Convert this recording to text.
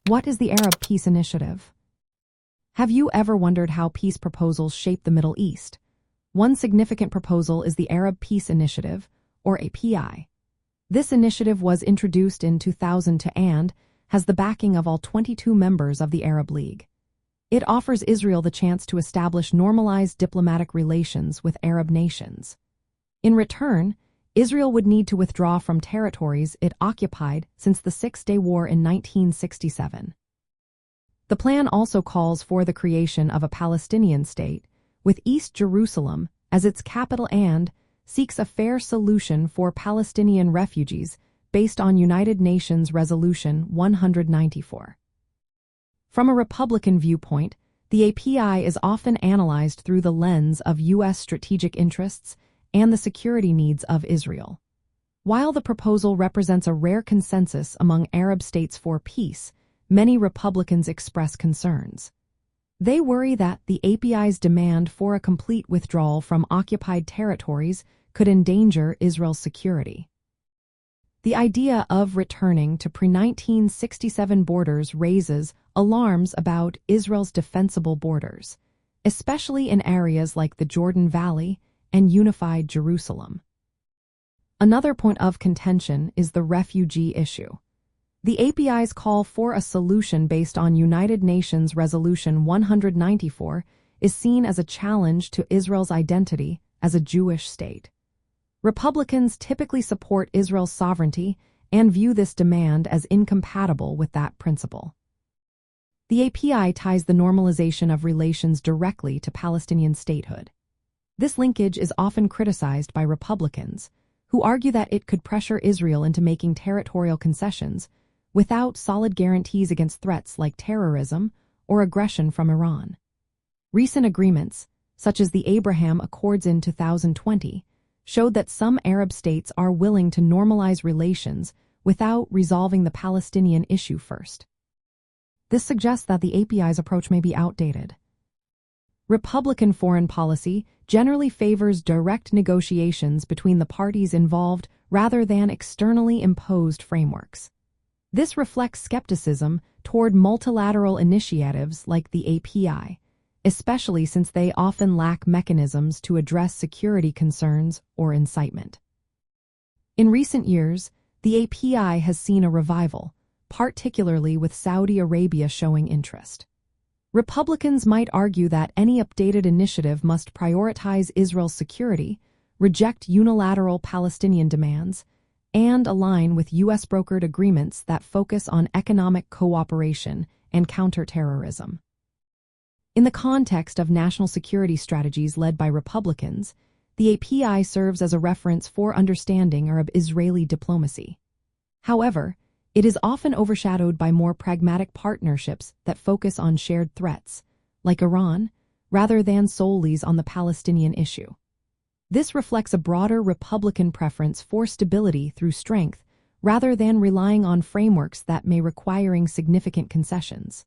What is the Arab Peace Initiative? Have you ever wondered how peace proposals shape the Middle East? One significant proposal is the Arab Peace Initiative, or API. This initiative was introduced in 2000 and has the backing of all 22 members of the Arab League. It offers Israel the chance to establish normalized diplomatic relations with Arab nations. In return, Israel would need to withdraw from territories it occupied since the Six-Day War in 1967. The plan also calls for the creation of a Palestinian state, with East Jerusalem as its capital, and seeks a fair solution for Palestinian refugees based on United Nations Resolution 194. From a Republican viewpoint, the API is often analyzed through the lens of U.S. strategic interests and the security needs of Israel. While the proposal represents a rare consensus among Arab states for peace, many Republicans express concerns. They worry that the API's demand for a complete withdrawal from occupied territories could endanger Israel's security. The idea of returning to pre-1967 borders raises alarms about Israel's defensible borders, especially in areas like the Jordan Valley and unified Jerusalem. Another point of contention is the refugee issue. The API's call for a solution based on United Nations Resolution 194 is seen as a challenge to Israel's identity as a Jewish state. Republicans typically support Israel's sovereignty and view this demand as incompatible with that principle. The API ties the normalization of relations directly to Palestinian statehood. This linkage is often criticized by Republicans, who argue that it could pressure Israel into making territorial concessions without solid guarantees against threats like terrorism or aggression from Iran. Recent agreements, such as the Abraham Accords in 2020, showed that some Arab states are willing to normalize relations without resolving the Palestinian issue first. This suggests that the API's approach may be outdated. Republican foreign policy generally favors direct negotiations between the parties involved rather than externally imposed frameworks. This reflects skepticism toward multilateral initiatives like the API, especially since they often lack mechanisms to address security concerns or incitement. In recent years, the API has seen a revival, particularly with Saudi Arabia showing interest. Republicans might argue that any updated initiative must prioritize Israel's security, reject unilateral Palestinian demands, and align with U.S.-brokered agreements that focus on economic cooperation and counterterrorism. In the context of national security strategies led by Republicans, the API serves as a reference for understanding Arab-Israeli diplomacy. However, it is often overshadowed by more pragmatic partnerships that focus on shared threats, like Iran, rather than solely on the Palestinian issue. This reflects a broader Republican preference for stability through strength rather than relying on frameworks that may require significant concessions.